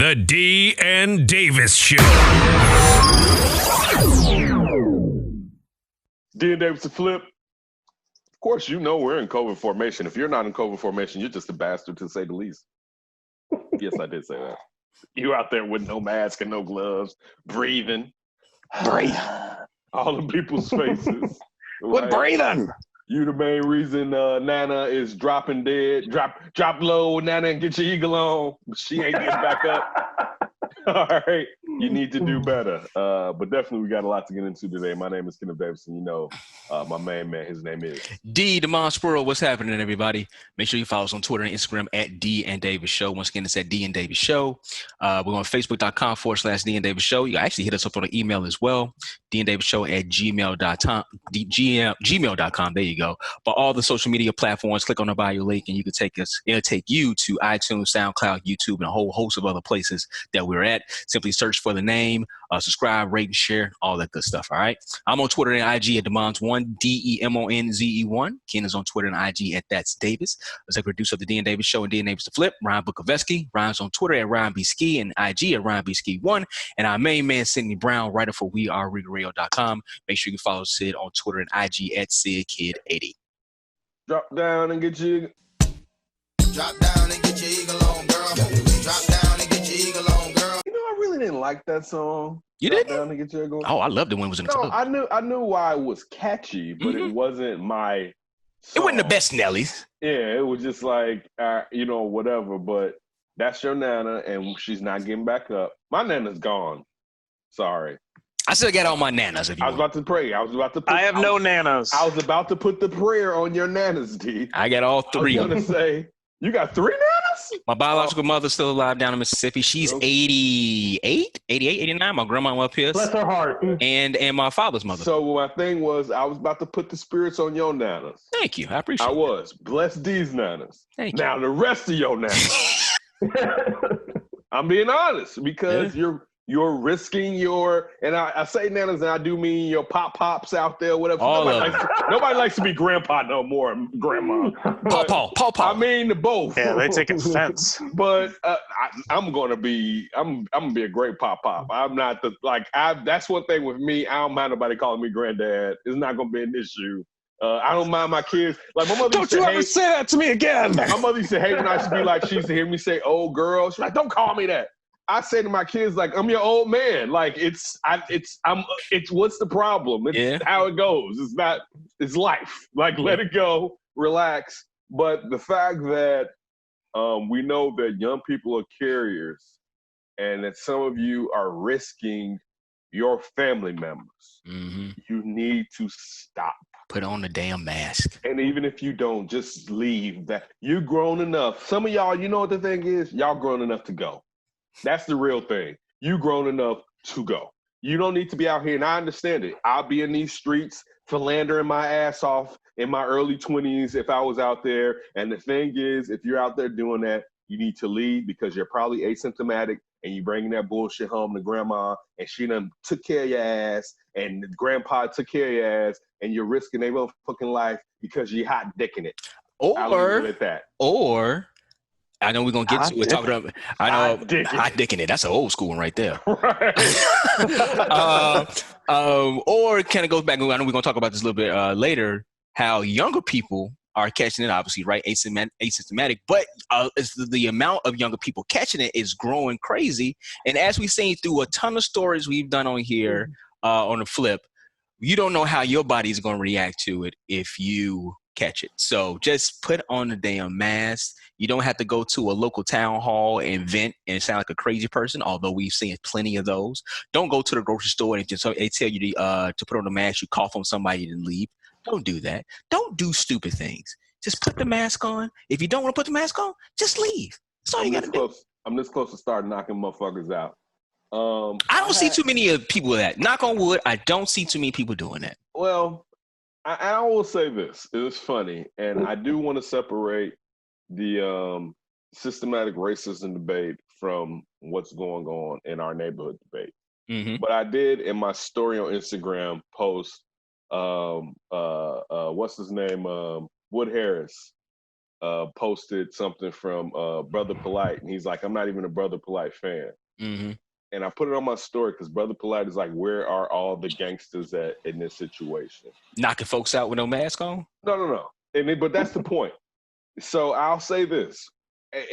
The D and Davis Show. D and Davis to flip. Of course, you know we're in COVID formation. If you're not in COVID formation, you're just a bastard, to say the least. Yes, I did say that. You out there with no mask and no gloves, breathing. All in people's faces. Quit breathing. You the main reason Nana is dropping dead. Drop low, Nana, and get your eagle on. She ain't getting back up. All right. You need to do better. But definitely we got a lot to get into today. My name is Kenneth Davidson. You know, my main man, his name is D Demond Spurl. What's happening, everybody? Make sure you follow us on Twitter and Instagram at D and Davis Show. Once again, it's at D and Davis Show. We're on Facebook.com/D and Davis Show. You can actually hit us up on the email as well. D and Davis Show at gmail.com. Gmail.com. There you go. But all the social media platforms, click on the bio link and you can it'll take you to iTunes, SoundCloud, YouTube, and a whole host of other places that we're at. Simply search for the name, subscribe, rate, and share, all that good stuff. All right. I'm on Twitter and IG at Demonz1, DEMONZE1. Ken is on Twitter and IG at That's Davis. As a producer of the D and Davis Show and D and Davis to Flip, Ryan Bukoveski. Ryan's on Twitter at Ryan B. Ski and IG at Ryan B. Ski1. And our main man, Sidney Brown, writer for WeAreRegalRadio.com. Make sure you follow Sid on Twitter and IG at SidKid80. drop down and get your eagle on, girl. Drop down and get your eagle on, girl. You know, I really didn't like that song. You Drop didn't? down and get your eagle on. Oh, I loved it when it was in the No, club. I knew why it was catchy, but it wasn't my song. It wasn't the best Nellies. Yeah, it was just like, whatever. But that's your Nana, and she's not getting back up. My Nana's gone. Sorry. I still got all my nanas. If you I was want. about to pray. I have no nanas. I was about to put the prayer on your Nanas, D. I got all three I of was them. going to say, you got 3 Nanas? My biological mother's still alive down in Mississippi. She's 88, 89. My grandma up here. Bless her heart. And my father's mother. So my thing was, I was about to put the spirits on your Nanas. Thank you. I appreciate I it. was. Bless these Nanas. Thank you. Now the rest of your Nanas. I'm being honest because you're risking your, and I say Nanas, and I do mean your pops out there, whatever. All of them. Nobody likes to be grandpa no more, grandma. Paw. I mean both. Yeah, they take offense. But I'm gonna be a great pop. I'm not that's one thing with me. I don't mind nobody calling me granddad. It's not gonna be an issue. I don't mind my kids. Like my mother Don't you ever say that to me again. My mother used to hate when I used to be like, she used to hear me say "old girl." She's like, "Don't call me that." I say to my kids, like, I'm your old man. Like, it's what's the problem? It's how it goes. It's life. Like, let it go, relax. But the fact that we know that young people are carriers and that some of you are risking your family members, you need to stop. Put on the damn mask. And even if you don't, just leave that. You're grown enough. Some of y'all, you know what the thing is? Y'all grown enough to go. That's the real thing. You grown enough to go. You don't need to be out here, and I understand it. I'll be in these streets philandering my ass off in my early 20s if I was out there. And the thing is, if you're out there doing that, you need to leave because you're probably asymptomatic and you bringing that bullshit home to grandma and she done took care of your ass and grandpa took care of your ass and you're risking their motherfucking life because you're hot dicking it. Or I know we're gonna get to it. Talking about, I know, hot dicking it. That's an old school one right there. Or kind of goes back. I know we're gonna talk about this a little bit later. How younger people are catching it, obviously, right? Asymptomatic, but it's the amount of younger people catching it is growing crazy. And as we've seen through a ton of stories we've done on here on the flip, you don't know how your body's gonna react to it if you catch it. So just put on the damn mask. You don't have to go to a local town hall and vent and sound like a crazy person, although we've seen plenty of those. Don't go to the grocery store and they tell you to put on a mask, you cough on somebody and leave. Don't do that. Don't do stupid things. Just put the mask on. If you don't want to put the mask on, just leave. That's all you got to do. I'm this close to start knocking motherfuckers out. I don't see too many people with that. Knock on wood, I don't see too many people doing that. Well, I will say this. It was funny, and I do want to separate the systematic racism debate from what's going on in our neighborhood debate. But I did in my story on Instagram post what's his name? Wood Harris posted something from Brother Polite, and he's like, I'm not even a Brother Polite fan. Mm-hmm. And I put it on my story because Brother Polite is like, where are all the gangsters at in this situation? Knocking folks out with no mask on? No. But that's the point. So I'll say this,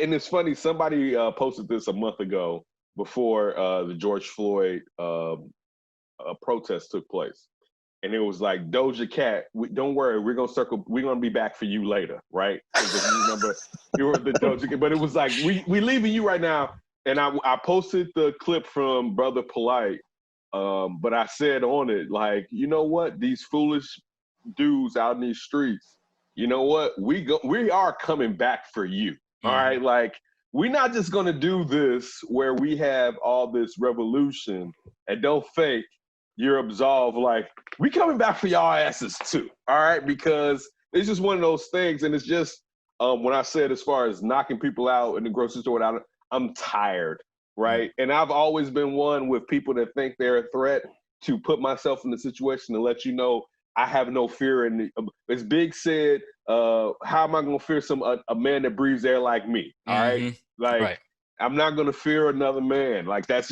and it's funny, somebody posted this a month ago before the George Floyd protest took place. And it was like, Doja Cat, don't worry, we're gonna be back for you later, right? If you remember, you were the Doja Cat, but it was like, we leaving you right now. And I posted the clip from Brother Polite, but I said on it, like, you know what? These foolish dudes out in these streets, you know what? We are coming back for you. All right. Like, we're not just going to do this where we have all this revolution and don't think you're absolved. Like, we coming back for y'all asses too. All right. Because it's just one of those things. And it's just, when I said, as far as knocking people out in the grocery store, I'm tired. Right. And I've always been one with people that think they're a threat to put myself in the situation and let you know, I have no fear. And as Big said, how am I going to fear a man that breathes air like me? All right. Like, I'm not going to fear another man. Like, that's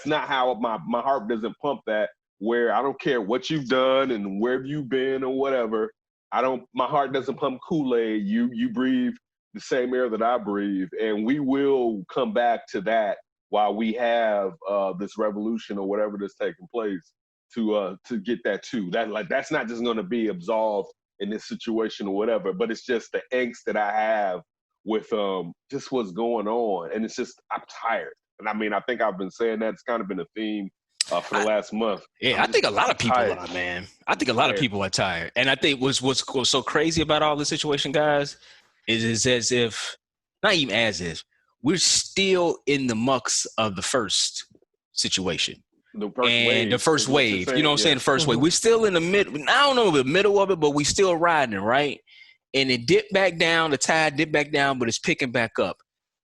not how my heart doesn't pump that, where I don't care what you've done and where you've been or whatever. My heart doesn't pump Kool-Aid. You breathe the same air that I breathe. And we will come back to that while we have this revolution or whatever that's taking place. To get that too. That's not just going to be absolved in this situation or whatever, but it's just the angst that I have with just what's going on, and it's just I'm tired. And I mean, I think I've been saying that. It's kind of been a theme for the last month. Yeah, I think a lot of people are, man. I think a lot of people are tired, and I think what's so crazy about all this situation, guys, is as if not even as if we're still in the mucks of the first situation. The first wave, you know what I'm saying? The first wave. We're still in the I don't know the middle of it, but we still riding it, right? And it dipped back down, the tide dipped back down, but it's picking back up.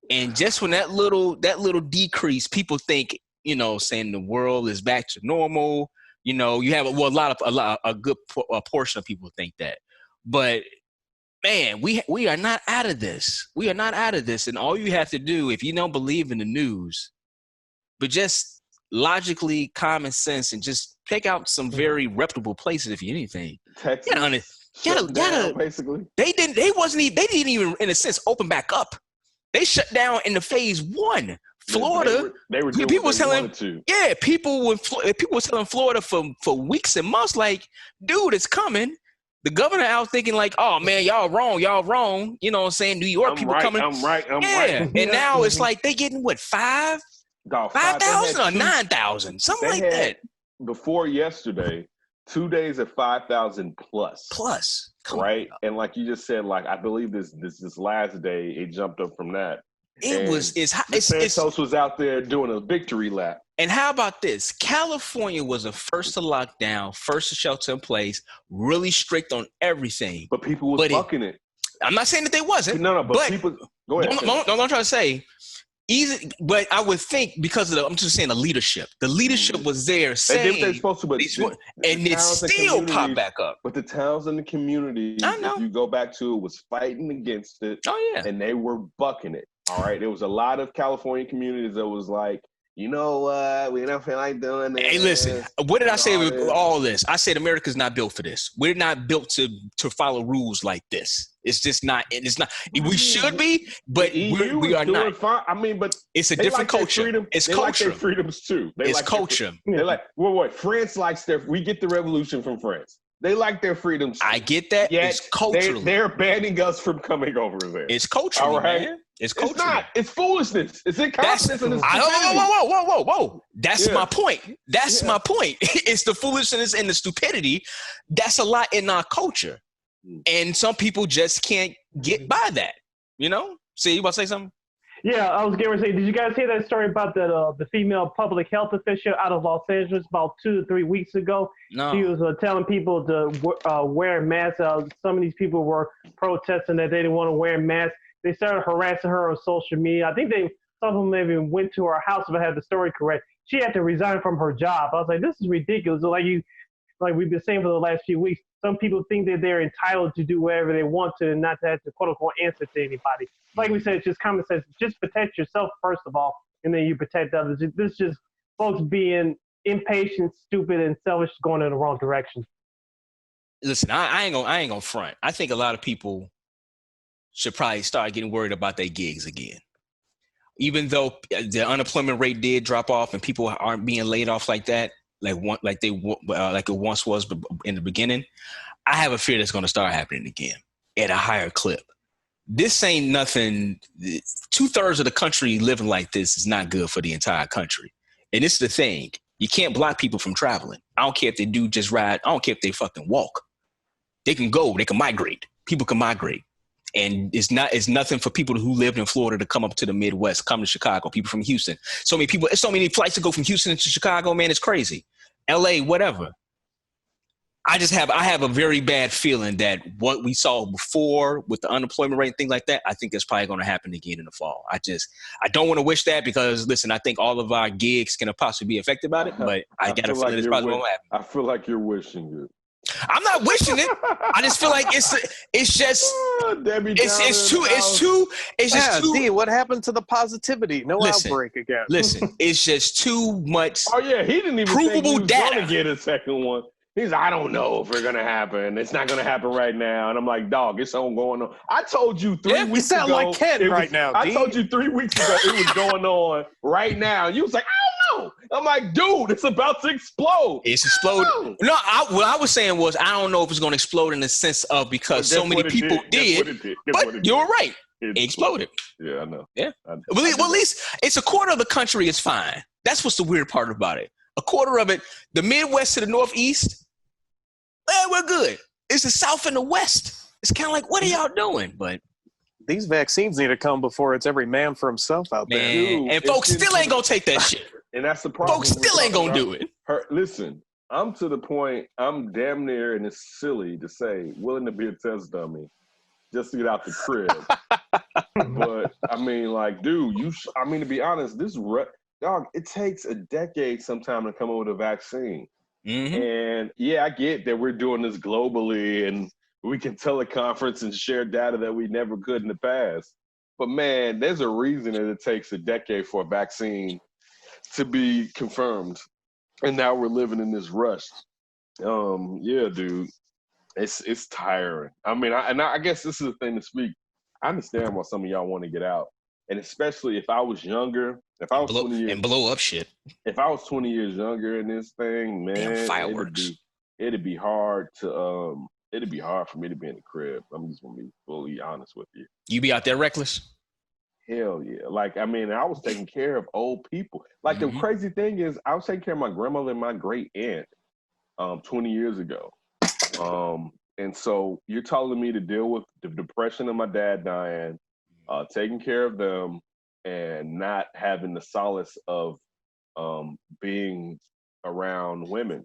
And just when that little decrease, people think, saying the world is back to normal. You have a good portion of people think that. But man, we are not out of this. We are not out of this. And all you have to do, if you don't believe in the news, but just logically, common sense, and just pick out some very reputable places, if anything. Texas, basically. They didn't even in a sense open back up. They shut down in the phase one. Florida, they were doing people what they telling, wanted to. yeah, people were telling Florida for weeks and months, like, dude, it's coming. The governor out thinking like, oh man, y'all wrong. You know what I'm saying? New York people coming. I'm right. And now it's like they getting what, 5,000 or 9,000, something like that. Before yesterday, 2 days at 5,000 plus. Right? And like you just said, like, I believe this last day, it jumped up from that. Santos was out there doing a victory lap. And how about this? California was the first to lock down, first to shelter in place, really strict on everything. But people was bucking it. I'm not saying that they wasn't. No, but people. Go ahead. No, I'm trying to say. Easy, but I would think because of I'm just saying the leadership. The leadership was there saying they're supposed to, and it still popped back up. But the towns and the communities, if you go back to it, was fighting against it. Oh yeah, and they were bucking it. All right, there was a lot of California communities that was like, you know what, we don't feel like doing this. Hey, listen, what did I say with all this? I said America's not built for this. We're not built to follow rules like this. It's just not. It's not. We should be, but we are not. Fine. I mean, but it's a different culture. It's culture. Like their freedoms too. It's culture. They're like, what? France likes we get the revolution from France. They like their freedoms. I get that. It's cultural. They're banning us from coming over there. It's cultural, all right? Man. It's cultural. It's not. It's foolishness. It's incompetence and it's whoa. That's my point. That's my point. It's the foolishness and the stupidity. That's a lot in our culture. And some people just can't get by that. See, you about to say something? Yeah, I was going to say, did you guys hear that story about the female public health official out of Los Angeles about 2 to 3 weeks ago? No. She was telling people to wear masks. Some of these people were protesting that they didn't want to wear masks. They started harassing her on social media. I think some of them even went to her house, if I had the story correct. She had to resign from her job. I was like, this is ridiculous. Like we've been saying for the last few weeks, some people think that they're entitled to do whatever they want to and not to have to quote unquote answer to anybody. Like we said, it's just common sense. Just protect yourself first of all, and then you protect others. This is just folks being impatient, stupid, and selfish, going in the wrong direction. Listen, I ain't gonna front. I think a lot of people should probably start getting worried about their gigs again. Even though the unemployment rate did drop off and people aren't being laid off like that, like it once was in the beginning, I have a fear that's going to start happening again at a higher clip. This ain't nothing. 2/3 of the country living like this is not good for the entire country. And it's the thing. You can't block people from traveling. I don't care if they do just ride. I don't care if they fucking walk. They can go. They can migrate. People can migrate. And it's nothing for people who lived in Florida to come up to the Midwest, come to Chicago, people from Houston. So many people, so many flights to go from Houston to Chicago, man, it's crazy. LA, whatever. I have a very bad feeling that what we saw before with the unemployment rate and things like that, I think that's probably going to happen again in the fall. I don't want to wish that because, listen, I think all of our gigs can possibly be affected by it, but I got a feeling it's probably going to happen. I feel like you're wishing it. I'm not wishing it. I just feel like it's just D, what happened to the positivity? No outbreak again. Listen, it's just too much. Oh yeah, he didn't even provable think he was data. gonna get a second one. He's like, I don't know if it's gonna happen. It's not gonna happen right now. And I'm like, dog, it's on going on. I told you 3 weeks ago. You sound like Ken right now, D. I told you 3 weeks ago it was going on right now. You was like, I don't know. I'm like, dude, it's about to explode. It's exploding. No, what I was saying was I don't know if it's going to explode in the sense of because so many people did. But you're right. It exploded. Yeah, I know. Yeah. Well, at least it's a quarter of the country is fine. That's what's the weird part about it. A quarter of it, the Midwest to the Northeast, we're good. It's the South and the West. It's kind of like, what are y'all doing? But these vaccines need to come before it's every man for himself out there. Dude, and folks still ain't going to take that shit. And that's the problem. Folks still ain't going to do it. Listen, I'm to the point, I'm damn near, and it's silly to say, willing to be a test dummy just to get out the crib. But, I mean, like, dude, to be honest, dog, it takes a decade sometime to come up with a vaccine. Mm-hmm. And, yeah, I get that we're doing this globally and we can teleconference and share data that we never could in the past. But, man, there's a reason that it takes a decade for a vaccine to be confirmed. And now we're living in this rush. Yeah, dude, it's tiring. I mean, I guess this is the thing to speak. I understand why some of y'all want to get out. And especially if I was younger, if I was 20 years... And blow up shit. If I was 20 years younger in this thing, man... Damn fireworks. It'd be hard to... it'd be hard for me to be in the crib. I'm just going to be fully honest with you. You be out there reckless? Hell yeah. Like, I mean, I was taking care of old people. Like, the crazy thing is, I was taking care of my grandmother and my great aunt 20 years ago. And so you're telling me to deal with the depression of my dad dying, taking care of them, and not having the solace of being around women.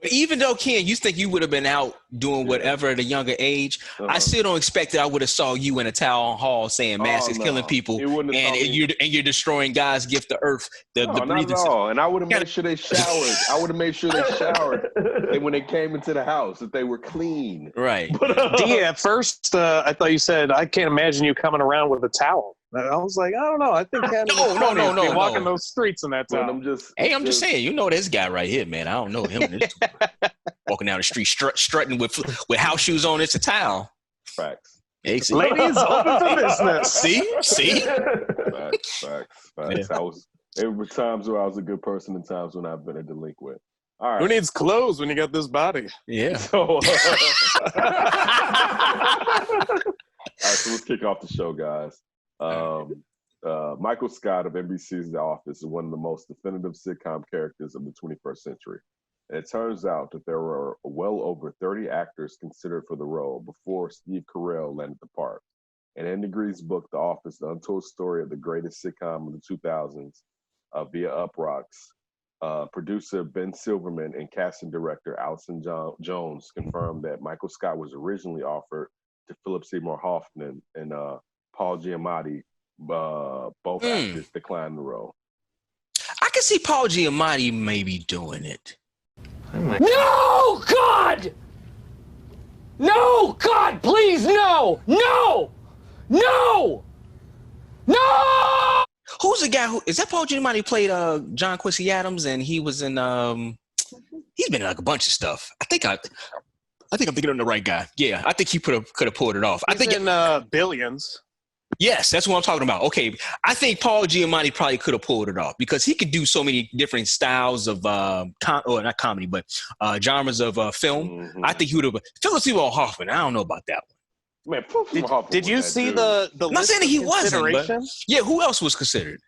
Even though, Ken, you think you would have been out doing whatever at a younger age, I still don't expect that I would have saw you in a town hall saying masks is killing people and you're destroying God's gift to earth. Not at all. And I would have made sure they showered. I would have made sure they showered when they came into the house, that they were clean. Right. D, at first, I thought you said, I can't imagine you coming around with a towel. I was like, I don't know. I think no. Walking those streets in that town. I'm just saying, you know this guy right here, man. I don't know him. Walking down the street, strutting with house shoes on. It's a towel. Facts. Hey, see? Ladies, open for business. See. Facts. Yeah. There were times where I was a good person and times when I've been a delinquent. All right. Who needs clothes when you got this body? Yeah. So, all right, so let's kick off the show, guys. Michael Scott of NBC's The Office is one of the most definitive sitcom characters of the 21st century. And it turns out that there were well over 30 actors considered for the role before Steve Carell landed the part. In Andy Green's book, The Office, the untold story of the greatest sitcom of the 2000s, via Uproxx, producer Ben Silverman and casting director Allison Jones confirmed that Michael Scott was originally offered to Philip Seymour Hoffman and Paul Giamatti, both actors declined the role. I can see Paul Giamatti maybe doing it. No, God! No! God, please, no! No! No! No! Who's the guy who is that? Paul Giamatti who played John Quincy Adams, and he was in he's been in like a bunch of stuff. I think I'm thinking of the right guy. Yeah, I think he could have pulled it off. He's I think in Billions. Yes, that's what I'm talking about. Okay, I think Paul Giamatti probably could have pulled it off because he could do so many different styles of not comedy, but genres of film. Mm-hmm. I think he would have. Philip Seymour Hoffman. I don't know about that one. Man, Philip Hoffman Did you was that see dude. the I'm not saying that he wasn't. But, consideration? yeah, who else was considered?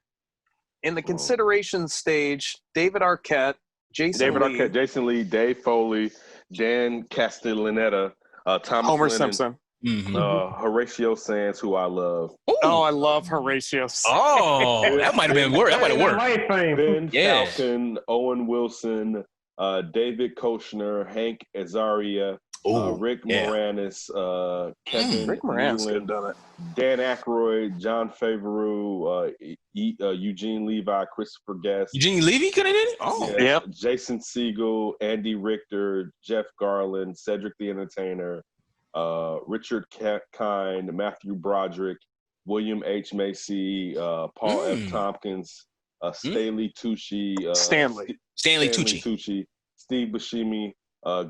In the consideration stage, David Arquette, Jason Lee, Dave Foley, Dan Castellaneta, Thomas Homer Lennon, Simpson. Mm-hmm. Horatio Sands, who I love. Oh, I love Horatio. Oh, that might have been work. That might have worked. Life fame. Ben Yeah. Falcon, Owen Wilson, David Kochner, Hank Azaria, Rick Moranis, Kevin Rick Moranis could have Nealon, done it. Dan Aykroyd, John Favreau, Eugene Levi, Christopher Guest. Eugene Levy could have did it. Oh, Yeah, Yep. Jason Segel, Andy Richter, Jeff Garland, Cedric the Entertainer, Richard Kind, Matthew Broderick, William H. Macy, Paul F. Tompkins, Stanley Tucci, Stanley Tucci, Steve Buscemi,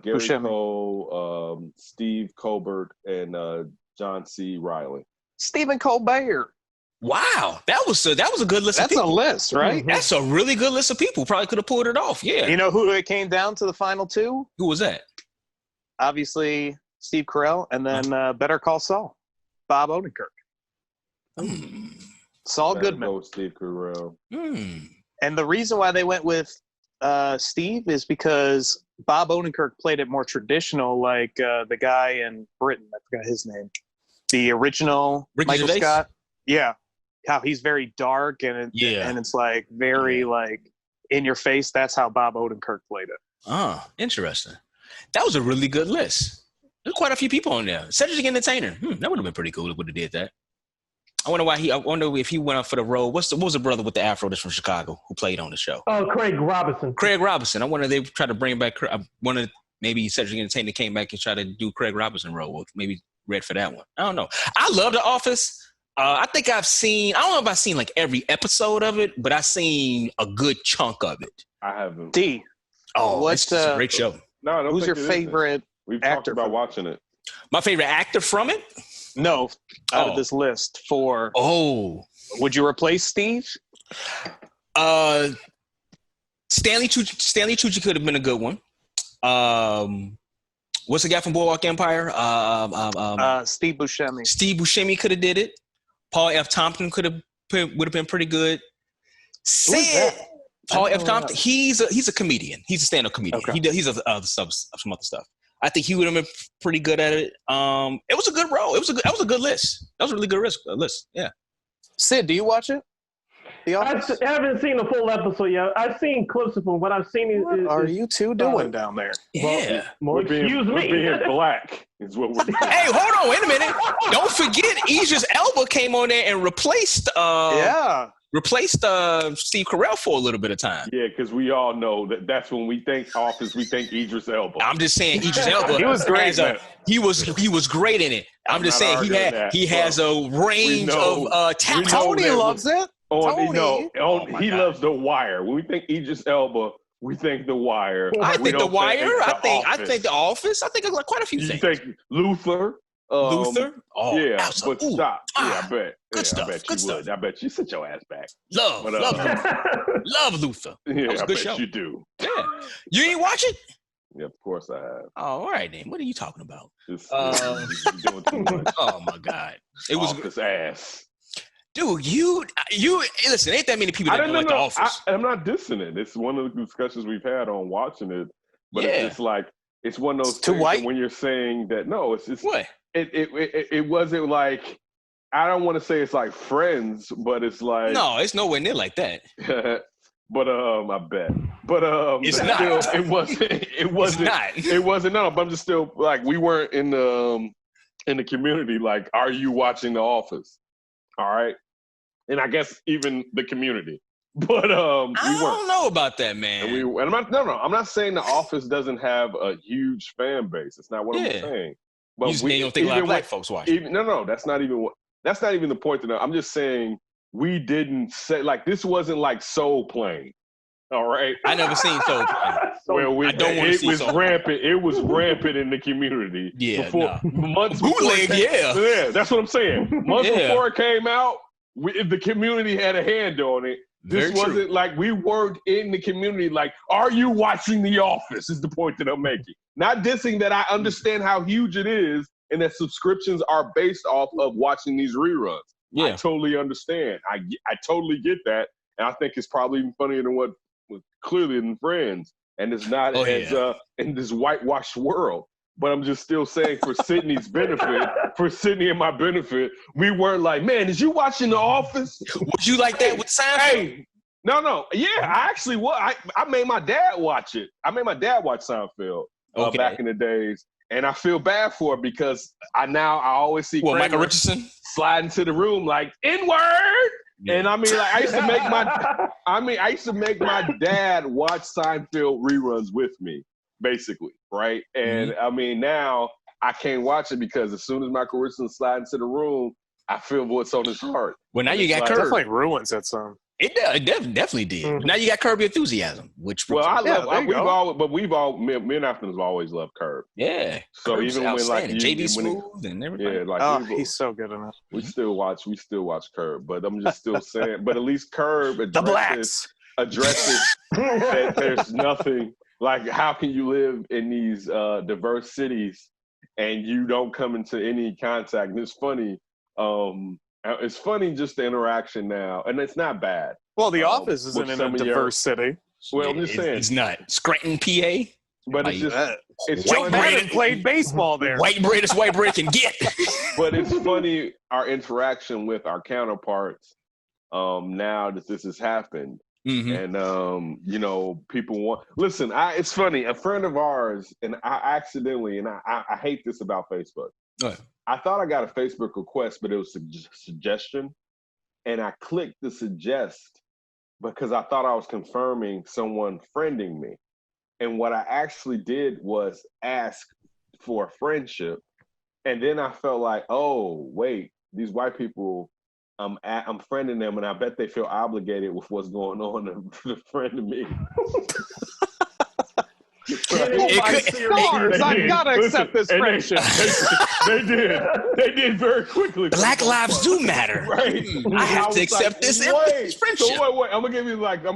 Gary Buscemi. Cole, Steve Colbert, and John C. Riley. Stephen Colbert. Wow, that was a good list. That's of a people. list, right? That's a really good list of people. Probably could have pulled it off. Yeah. You know who it came down to the final two? Who was that? Obviously, Steve Carell, and then Better Call Saul, Bob Odenkirk. Saul Goodman. Go with Steve Carell. And the reason why they went with Steve is because Bob Odenkirk played it more traditional, like the guy in Britain. I forgot his name. The original Ricky Michael Gervais? Scott. Yeah. How he's very dark and it's like very like in your face. That's how Bob Odenkirk played it. Oh, interesting. That was a really good list. There's quite a few people on there. Cedric the Entertainer. That would have been pretty cool if he would have did that. I wonder if he went up for the role. What was the brother with the afro that's from Chicago who played on the show? Oh, Craig Robinson. Craig Robinson. I wonder if they try to bring back. I wonder maybe Cedric the Entertainer came back and tried to do Craig Robinson role. Or maybe read for that one. I don't know. I love The Office. I think I don't know if I've seen like every episode of it, but I've seen a good chunk of it. I haven't. D. Oh, it's a great show. No, I don't Who's think your it is. favorite We've talked actor about from- watching it. My favorite actor from it? No, out of this list for. Oh. Would you replace Steve? Stanley Tucci could have been a good one. What's the guy from Boardwalk Empire? Steve Buscemi. Steve Buscemi could have did it. Paul F. Tompkins would have been pretty good. Paul F. Tompkins. He's a comedian. He's a stand-up comedian. Okay. He's some other stuff. I think he would have been pretty good at it. It was a good role. That was a good list. That was a really good list. Yeah. Sid, do you watch it? The Office? I haven't seen the full episode yet. I've seen clips of what I've seen. What are you two doing down there? Yeah. We're being black is what we're doing. Hey, hold on. Wait a minute. Don't forget Idris Elba came on there and replaced Steve Carell for a little bit of time. Yeah, because we all know that's when we think Office, we think Idris Elba. I'm just saying Idris Elba. He was great. He was great in it. I'm just saying he has a range of talent. Tony loves it. He loves The Wire. When we think Idris Elba, we think The Wire. I think The Wire. I Office. think The Office. I think like quite a few things. You think Luther? Luther? Oh, yeah, absolutely. but stop. Yeah, I bet. Good stuff. I bet Good you stuff. would. I bet you sit your ass back. Love Luther. Love Luther. Yeah, That was a I good bet show. you do. Yeah. You ain't watch it? Yeah, of course I have. Oh, all right then. What are you talking about? Just doing too much. Oh my God. It was Office ass. dude, you listen, ain't that many people that don't like The Office. I'm not dissing it. It's one of the discussions we've had on watching it. But it's just like it's one of those too things white? that when you're saying that it's just What? it wasn't like I don't want to say it's like Friends, but it's like No, it's nowhere near like that. but I bet. But It's still, not. it wasn't It's not. it wasn't no, but I'm just still like we weren't in the community like are you watching The Office? All right. And I guess even the community. But we I weren't. don't know about that, man. And I'm not saying The Office doesn't have a huge fan base. It's not what I'm saying. But You just mean you don't think a lot of black folks watch it. No, that's not even the point. I'm just saying we didn't say like this wasn't like Soul Plane. All right. I never seen Soul Plane. Well, I don't want to see was Soul rampant. It was rampant in the community. Yeah, months before. Bootleg, yeah, that's what I'm saying. Months before it came out, the community had a hand on it. This wasn't like we weren't in the community. Like, are you watching The Office? Is the point that I'm making. Not dissing that I understand how huge it is, and that subscriptions are based off of watching these reruns. Yeah, I totally understand. I totally get that, and I think it's probably even funnier than what was clearly in Friends. And it's not in this whitewashed world. But I'm just still saying for Sydney's benefit, for Sydney and my benefit, we weren't like, man, is you watching The Office? Was you like that with Seinfeld? Hey, no. Yeah, I actually was. I made my dad watch it. I made my dad watch Seinfeld back in the days. And I feel bad for it because I always see Michael Richardson slide into the room like, N-word! Yeah. And I mean, like I used to make my dad watch Seinfeld reruns with me, basically, right? And I mean, now I can't watch it because as soon as Michael Richardson slides into the room, I feel what's on his heart. Well, now you got Curb. Definitely ruins that song. It definitely did. Mm-hmm. Now you got Curb Your Enthusiasm, which me and Afton have always loved Curb. Yeah. So Curb's even when like JB Smooth and everybody. Yeah, like he's so good in it. We still watch Curb, but I'm just still saying. But at least Curb addresses that there's nothing like how can you live in these diverse cities and you don't come into any contact. And it's funny. It's funny just the interaction now, and it's not bad. Well, The Office isn't in a diverse city. Well, I'm just saying it's not Scranton, PA. But it's just it's White Bread played baseball there. White bread is white bread can get. But it's funny our interaction with our counterparts now that this has happened, and people want. Listen, it's funny. A friend of ours, and I accidentally, and I hate this about Facebook. I thought I got a Facebook request, but it was a suggestion. And I clicked the suggest because I thought I was confirming someone friending me. And what I actually did was ask for a friendship. And then I felt like, oh, wait, these white people, I'm friending them, and I bet they feel obligated with what's going on to friend me. I gotta accept this friendship. They did very quickly. Black lives do matter. Right. I have to accept this friendship. So wait. I'm gonna give you the name. I'm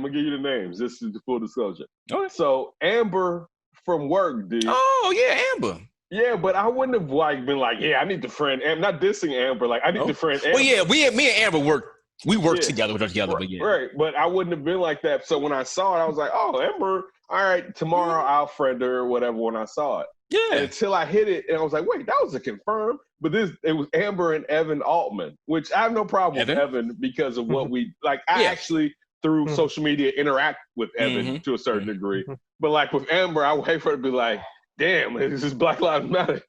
gonna give you the names. This is the full disclosure. Okay. So Amber from work, dude. Oh yeah, Amber. Yeah, but I wouldn't have been like, yeah, I need to friend. I'm not dissing Amber. Like I need to friend Amber. Well, yeah, me and Amber worked together with her together. But yeah. Right, but I wouldn't have been like that. So when I saw it, I was like, oh, Amber. All right, tomorrow I'll friend her or whatever when I saw it. Yeah. And until I hit it, and I was like, wait, that was a confirm. But it was Amber and Evan Altman, which I have no problem with Evan because of what we like. I actually through social media interact with Evan to a certain degree, but like with Amber, I wait for her to be like, damn, this is Black Lives Matter.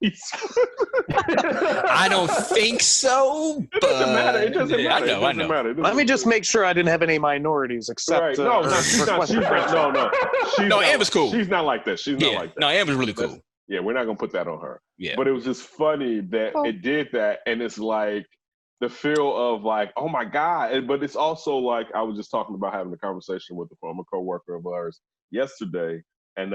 I don't think so. It doesn't matter. It doesn't matter. I know. Let me just make sure I didn't have any minorities except. Right. She's not. Amber's cool. She's not like that. She's not like that. No, Amber's really cool. Yeah, we're not gonna put that on her. Yeah. But it was just funny that it did that, and it's like the feel of like, oh my God. But it's also like I was just talking about having a conversation with a former coworker of ours yesterday, and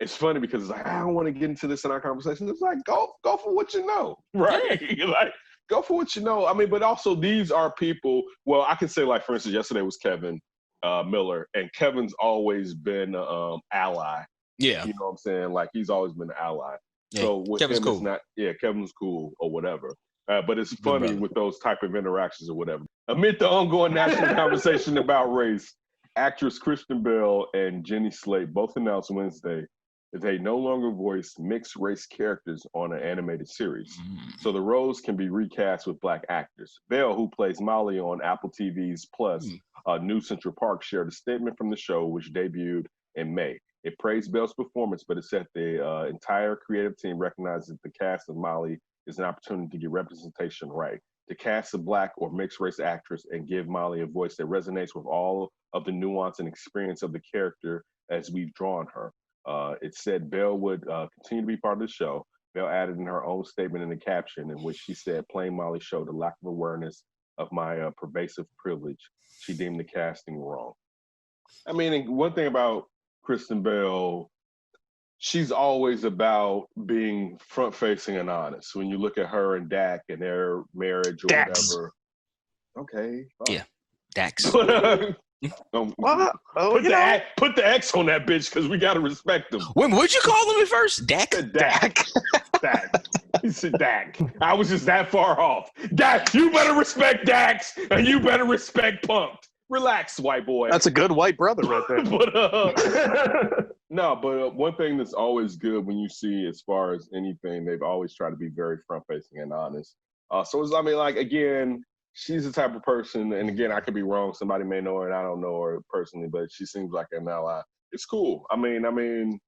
it's funny because it's like, I don't want to get into this in our conversation. It's like, go for what you know, right? Like, go for what you know. I mean, but also these are people, well, I can say like, for instance, yesterday was Kevin Miller, and Kevin's always been ally. Yeah. You know what I'm saying? Like, he's always been an ally. Yeah. So with Kevin's him, cool. It's not, Kevin's cool or whatever. But it's funny with those type of interactions or whatever. Amid the ongoing national conversation about race, actress Kristen Mill and Jenny Slate both announced Wednesday that they no longer voice mixed race characters on an animated series. So the roles can be recast with Black actors. Belle, who plays Molly on Apple TV's Plus, New Central Park, shared a statement from the show, which debuted in May. It praised Belle's performance, but it said the entire creative team recognizes that the cast of Molly is an opportunity to get representation right. To cast a Black or mixed race actress and give Molly a voice that resonates with all of the nuance and experience of the character as we've drawn her. It said Belle would continue to be part of the show, Mill added in her own statement in the caption in which she said, "Plain Molly showed a lack of awareness of my pervasive privilege. She deemed the casting wrong." I mean, one thing about Kristen Bell, she's always about being front-facing and honest. When you look at her and Dak and their marriage or Dax. whatever. Okay. Fine. Yeah. Dax. Well, Put the X on that bitch because we got to respect them. Wait, what'd you call him at first? Dak? Dak. Dak. He said Dak. I was just that far off. Dak, you better respect Dax and you better respect Punked. Relax, white boy. That's a good white brother right there. but one thing that's always good when you see, as far as anything, they've always tried to be very front-facing and honest. Again, she's the type of person, and again, I could be wrong. Somebody may know her, and I don't know her personally, but she seems like an ally. It's cool. I mean,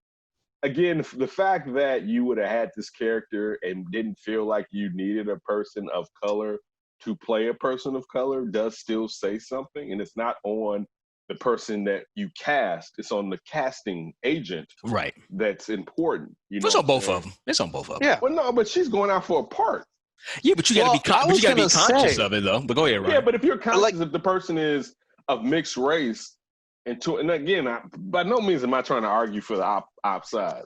again, the fact that you would have had this character and didn't feel like you needed a person of color to play a person of color does still say something, and it's not on the person that you cast; it's on the casting agent, right? That's important. It's on both of them. It's on both of them. Yeah. Well, no, but she's going out for a part. Yeah, but you got to be conscious of it, though. But go ahead, Ryan. Yeah, but if you're conscious if the person is of mixed race, and again, by no means am I trying to argue for the op side.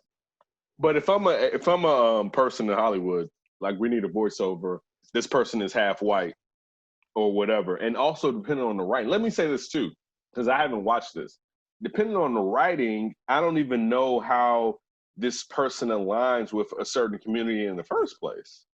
But if I'm a person in Hollywood, like we need a voiceover, this person is half white or whatever, and also depending on the writing. Let me say this too, because I haven't watched this. Depending on the writing, I don't even know how this person aligns with a certain community in the first place.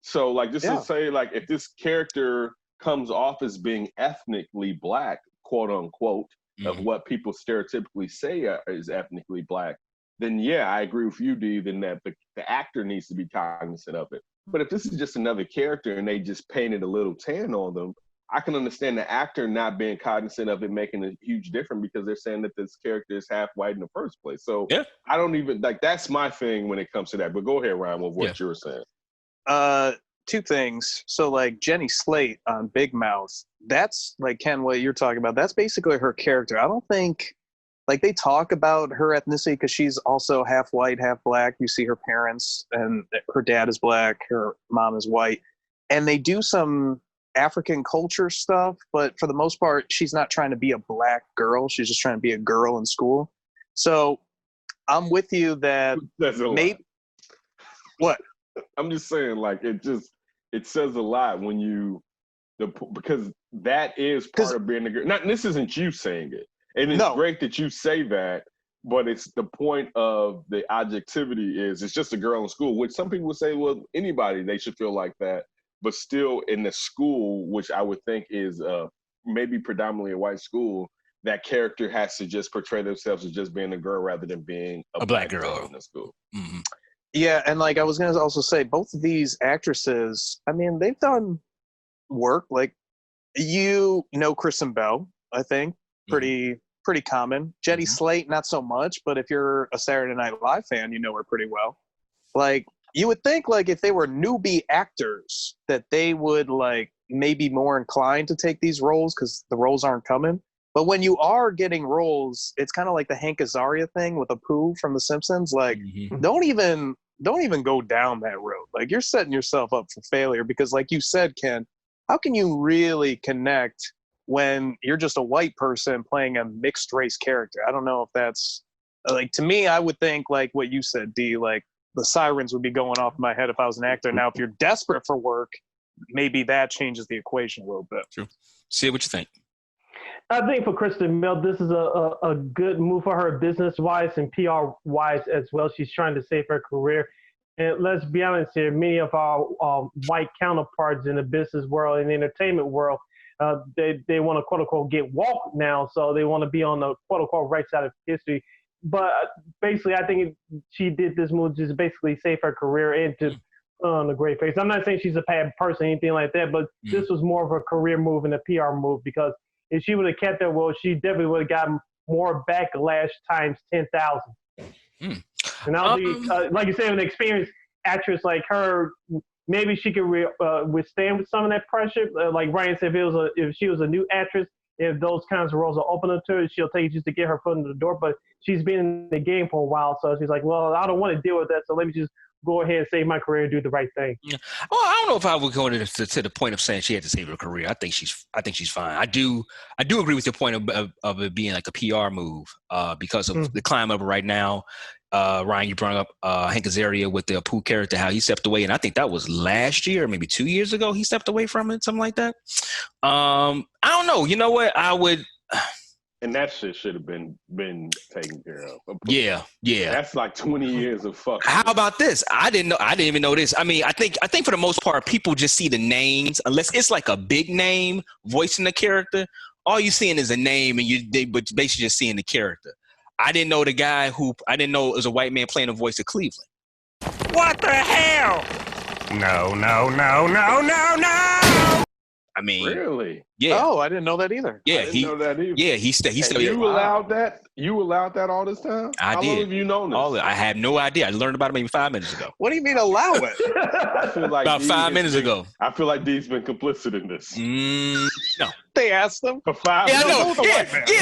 So, to say, if this character comes off as being ethnically black, quote unquote, of what people stereotypically say is ethnically black, then yeah, I agree with you, D. Then that the actor needs to be cognizant of it. But if this is just another character and they just painted a little tan on them, I can understand the actor not being cognizant of it making a huge difference because they're saying that this character is half white in the first place. So I don't even that's my thing when it comes to that. But go ahead, Ryan, with what you were saying. Two things. So Jenny Slate on Big Mouth, that's Ken, what you're talking about. That's basically her character. I don't think they talk about her ethnicity because she's also half white, half black. You see her parents and her dad is black, her mom is white, and they do some African culture stuff. But for the most part, she's not trying to be a black girl. She's just trying to be a girl in school. So I'm with you that maybe what. I'm just saying, it says a lot when because that is part of being a girl. This isn't you saying it. And it's great that you say that, but it's the point of the adjectivity is it's just a girl in school, which some people would say, well, anybody, they should feel like that. But still in the school, which I would think is maybe predominantly a white school, that character has to just portray themselves as just being a girl rather than being a black girl in the school. Mm-hmm. Yeah, and I was going to also say, both of these actresses, I mean, they've done work. Kristen Bell, I think, pretty common. Jenny Slate, not so much, but if you're a Saturday Night Live fan, you know her pretty well. You would think, if they were newbie actors, that they would, maybe more inclined to take these roles because the roles aren't coming. But when you are getting roles, it's kind of like the Hank Azaria thing with Apu from The Simpsons. Don't even go down that road. You're setting yourself up for failure because, like you said, Ken, how can you really connect when you're just a white person playing a mixed race character? I don't know if that's to me, I would think what you said, D, the sirens would be going off in my head if I was an actor. Now, if you're desperate for work, maybe that changes the equation a little bit. True. See what you think. I think for Kristen Mill, this is a good move for her business-wise and PR-wise as well. She's trying to save her career. And let's be honest here, many of our white counterparts in the business world and the entertainment world, they want to, quote-unquote, get woke now, so they want to be on the, quote-unquote, right side of history. But basically, I think she did this move just basically save her career and to on a great face. I'm not saying she's a bad person or anything like that, but this was more of a career move and a PR move because if she would have kept that, well, she definitely would have gotten more backlash times 10,000. And I think, like you said, an experienced actress like her, maybe she could withstand with some of that pressure. Like Ryan said, if she was a new actress, if those kinds of roles are open to her, she'll take just to get her foot in the door. But she's been in the game for a while, so she's like, well, I don't want to deal with that, so let me just go ahead and save my career and do the right thing. Yeah. Well, I don't know if I would go to the point of saying she had to save her career. I think she's fine. I do agree with your point of it being like a PR move because of the climb of it right now. Ryan, you brought up Hank Azaria with the Apu character, how he stepped away, and I think that was last year, maybe 2 years ago. He stepped away from it, something like that. I don't know. You know what? I would. And that shit should have been taken care of. Yeah. That's like 20 years of fucking. How about this? I didn't even know this. I mean, I think for the most part, people just see the names, unless it's like a big name voicing the character. All you're seeing is a name, and but basically just seeing the character. I didn't know I didn't know it was a white man playing the voice of Cleveland. What the hell? No. I mean, really? Yeah. Oh, I didn't know that either. Yeah, I didn't know that either. Yeah, he still. You allowed that? You allowed that all this time? I did. How long have you known this? I had no idea. I learned about it maybe 5 minutes ago. What do you mean allow it? I feel like About 5 minutes ago. I feel like D's been complicit in this. No. They asked them. For 5 Yeah, I minutes. know.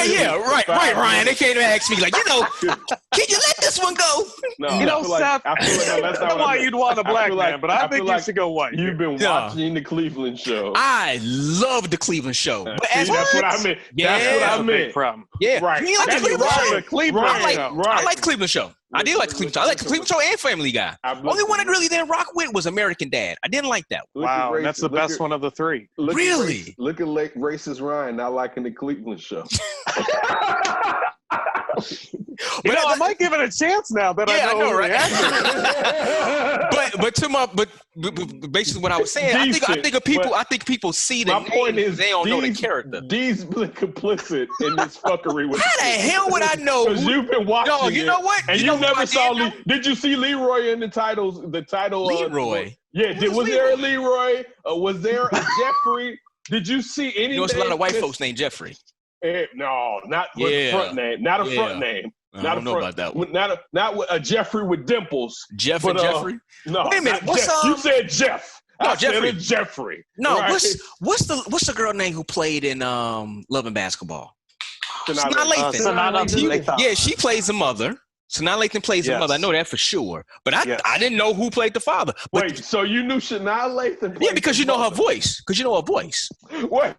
Yeah. Right, Ryan. They came to ask me like, can you let this one go? No, You know, Seth, I feel like that's not come what I on, meant. you'd want a black feel like- man, but I think feel you like should go white. You've been Yeah. watching the Cleveland show. I love the Cleveland show. But See, as that's what I meant. Yeah. That's what I That's a big meant. problem. Yeah, Right. You like the That's Cleveland right. show? The Cleveland Right. show. I like Cleveland show. I did like the Cleveland show. I like the Cleveland show and Family Guy. Only one I really didn't rock with was American Dad. I didn't like that one. Wow, and that's the best one of the three. Really? Look at racist Ryan not liking the Cleveland show. You know, I might give it a chance now that Yeah, I know right? the actor. but basically what I was saying, I think people see the My point name, is, they don't know the character. D's been complicit in this fuckery with How the hell would I know? Because you've been watching No, you know what? And You you know who never I saw did know? Did you see Leroy in the title? Leroy? Was there a Leroy? Was there a Jeffrey? Did you see anything? You know, there's a lot of white folks named Jeffrey. No, not with a front name. Not a front name. I don't know about that one. Not with a Jeffrey with dimples. Jeff and Jeffrey? No. Wait a minute. Not Jeff. You said Jeff. No, I Jeffrey. said Jeffrey. No, right? what's the girl name who played in Love and Basketball? Sanaa Lathan. Yeah, she plays the mother. Sanaa Lathan plays the mother. I know that for sure. But I didn't know who played the father. But, wait, so you knew Sanaa Lathan? Yeah, because you know her voice. Wait.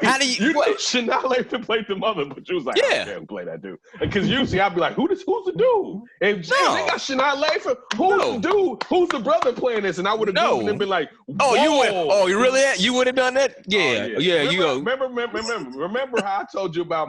How do you? Knew Sanaa Lathan played the mother, but you was like, I can't play that dude. Because usually I'd be like, who's the dude? And they got Sanaa Lathan. Who's the dude? Who's the brother playing this? And I would have Googled and been like, whoa. You really? You would have done that? Yeah. Remember how I told you about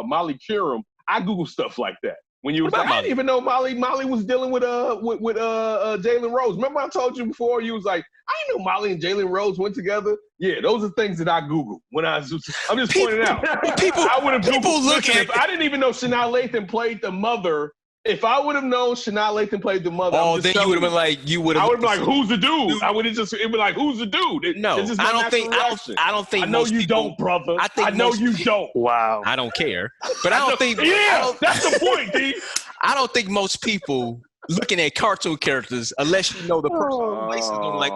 Molly Curum? I Google stuff like that. When you was like, I didn't even know Molly was dealing with Jalen Rose. Remember I told you before? You was like, I didn't know Molly and Jalen Rose went together. Yeah, those are things that I Googled when I'm just pointing out. I would have Googled. I didn't even know Sanaa Lathan played the mother. If I would have known Sanaa Lathan played the mother, then you would have been like, I would have been like, who's the dude? I would have just been like, who's the dude? No, I don't think. I know you don't, brother. I know you don't. Wow. I don't care, but I don't think. Yeah, that's the point, D. I don't think most people looking at cartoon characters, unless you know the person, is going like,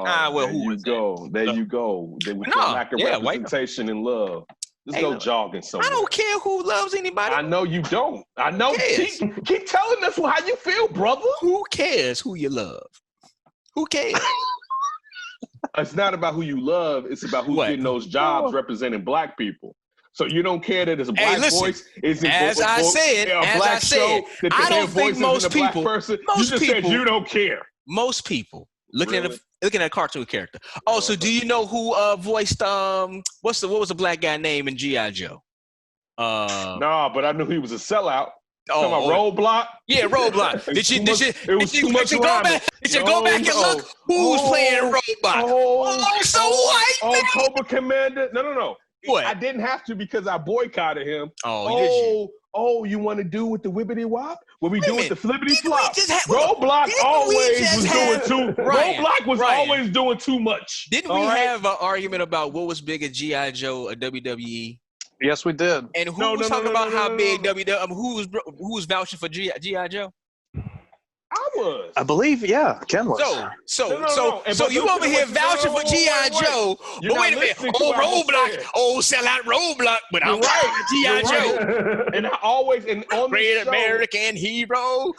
who is that? There you go. Then we lack of representation and love. Just go jogging somewhere. I don't care who loves anybody. I know you don't. I know. Keep telling us how you feel, brother. Who cares who you love? Who cares? It's not about who you love. It's about who's getting those jobs representing black people. So you don't care that it's a black voice. I don't think most people. You just said you don't care. Most people looking at a cartoon character. Oh, so do you know who voiced what was the black guy name in G.I. Joe? No, but I knew he was a sellout. Roadblock? Yeah, Roadblock. Did you go back and look who's playing Roadblock? So white, man. Cobra Commander. No. What? I didn't have to because I boycotted him. You want to do with the whippity wop? What we do with the flippity flop? Roadblock was always doing too much. Didn't we have an argument about what was bigger, G.I. Joe or WWE? Yes, we did. And who was talking about how big WWE? Who was vouching for G.I. Joe? I'm was. I believe, yeah, Ken was. So No. you over here vouching for G.I. Joe, but wait a minute. Oh, Roadblock. Sell out Roadblock, but I'm right. G.I. Joe. And I always, and on Great the show, American hero.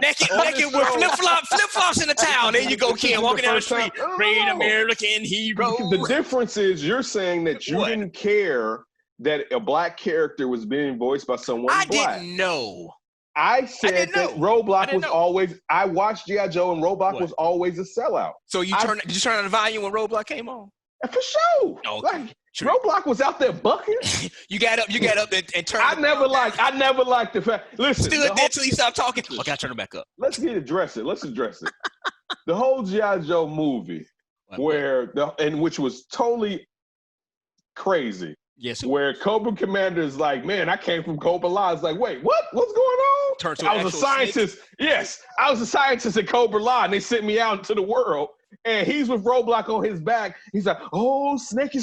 Naked with flip-flops in the town. There you go, Ken, walking down the street. Great American hero. The difference is you're saying that you What? didn't care that a black character was being voiced by someone I black. didn't know. I said didn't that know. Roadblock I didn't was know. always. I watched G.I. Joe, and Roadblock What? was always a sellout. So did you turn on the volume when Roadblock came on? For sure. Okay. Like True. Roadblock was out there bucking. You got up and turned. I never liked the fact. Listen, Still there till you stop talking. Okay, I turn it back up. let's address it. The whole G.I. Joe movie, which was totally crazy. Yes. Where Cobra Commander is like, man, I came from Cobra La. It's like, wait, what? What's going on? Turned to I was a scientist. Yes, I was a scientist at Cobra La, and they sent me out into the world. And he's with Roadblock on his back. He's like, oh, Snaky,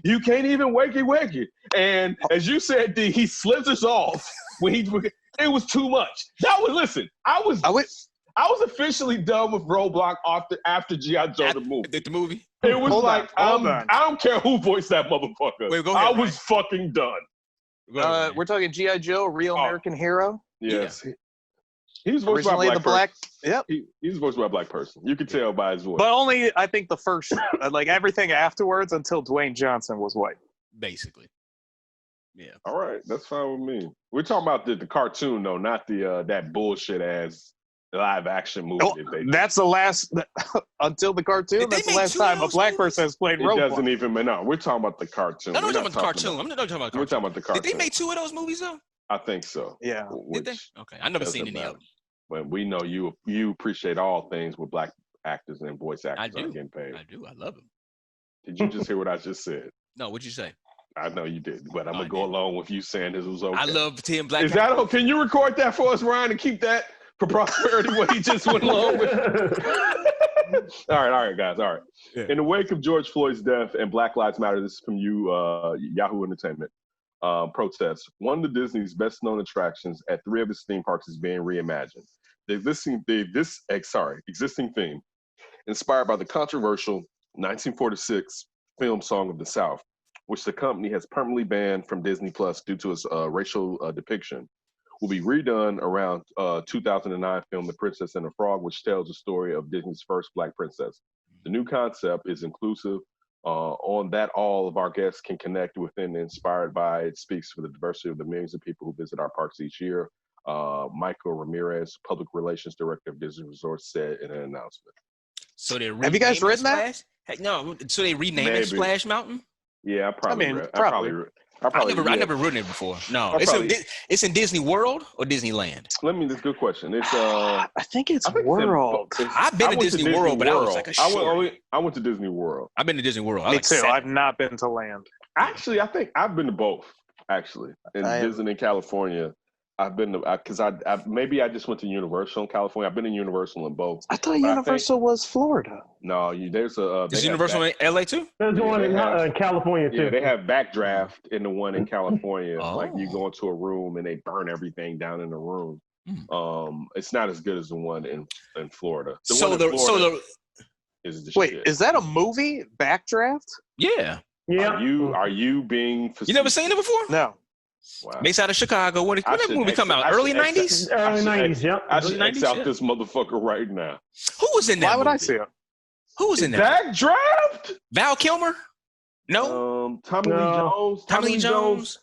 you can't even wakey. And as you said, D, he slithers off when it was too much. I was officially done with Roadblock after G.I. Joe the movie. The movie? It was Hold like, on. I don't care who voiced that motherfucker. Wait, go ahead, I was fucking done. We're talking G.I. Joe, Real American Hero. Yes. He was voiced by Originally a black person. Yep. He was voiced by a black person. You could tell by his voice. But only, I think, the first, like everything afterwards until Dwayne Johnson was white. Basically. Yeah. All right, that's fine with me. We're talking about the cartoon, though, not the that bullshit ass live action movie. That's the last, until the cartoon, that's the last time a black person has played Roadblock. It doesn't even, no, we're talking about the cartoon. No, we're talking about the cartoon. I'm not talking about the cartoon. We're talking about the cartoon. Did they make 2 of those movies, though? I think so. Yeah. Did they? Okay. I never seen any of them. But we know you appreciate all things with black actors and voice actors I do. getting paid. I do. I love them. Did you just hear what I just said? No, what'd you say? I know you did, but I'm going to go along with you saying this was okay. I love 10 black Is that okay? Can you record that for us, Ryan, and keep that for prosperity, what he just went along with? All right, guys. All right. Yeah. In the wake of George Floyd's death and Black Lives Matter, this is from you, Yahoo Entertainment, protests. One of the Disney's best-known attractions at 3 of its theme parks is being reimagined. The existing theme, inspired by the controversial 1946 film Song of the South, which the company has permanently banned from Disney Plus due to its racial depiction, will be redone around 2009 film The Princess and the Frog, which tells the story of Disney's first black princess. The new concept is inclusive on that all of our guests can connect within, inspired by. It speaks for the diversity of the millions of people who visit our parks each year. Michael Ramirez, Public Relations Director of Disney Resorts, said in an announcement. So they have you guys written that? Heck, no. So they renamed it Splash Mountain? Yeah, probably. I never written it before. No, it's in Disney World or Disneyland. That's a good question. It's I think it's World. I've been to Disney World, but I was like I went to Disney World. I've been to Disney World. Me too. I've not been to Land. Actually, I think I've been to both. Actually, in Disney in California, I've been to because I maybe I just went to Universal in California. I've been in Universal in both. I thought Universal was Florida. No, there's a. Is Universal in LA too? There's one in California too. Yeah, they have Backdraft in the one in California. Like you go into a room and they burn everything down in the room. It's not as good as the one in Florida. Is the wait, shit. Is that a movie? Backdraft? Yeah. Yeah. Are you being? You never seen it before? No. Wow. Based out of Chicago. When did that movie come out? Early 90s? Early 90s, yep. I should X out this motherfucker right now. Who was in that Why would movie? I see it? Who was in that? Backdraft? Val Kilmer? No. Tommy Lee Jones. Tommy Lee Jones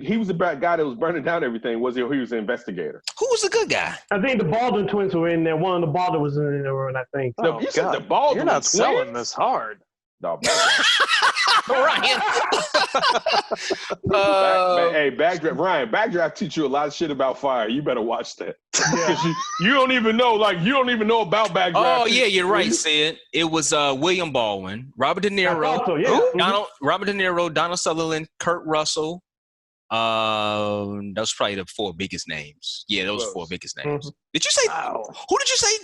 he was the bad guy that was burning down everything. He was an investigator. Who was the good guy? I think the Baldwin twins were in there. One of the Baldwin was in there, I think. No, you said the Baldwin You're not twins? selling this hard. No, Ryan. Backdraft teach you a lot of shit about fire. You better watch that. Yeah. you don't even know about Backdraft. Oh yeah, you're right, Sid. It was William Baldwin, Robert De Niro, Robert De Niro, Donald Sutherland, Kurt Russell. Those probably the 4 biggest names. Yeah, those 4 biggest names. Did you say? Who did you say?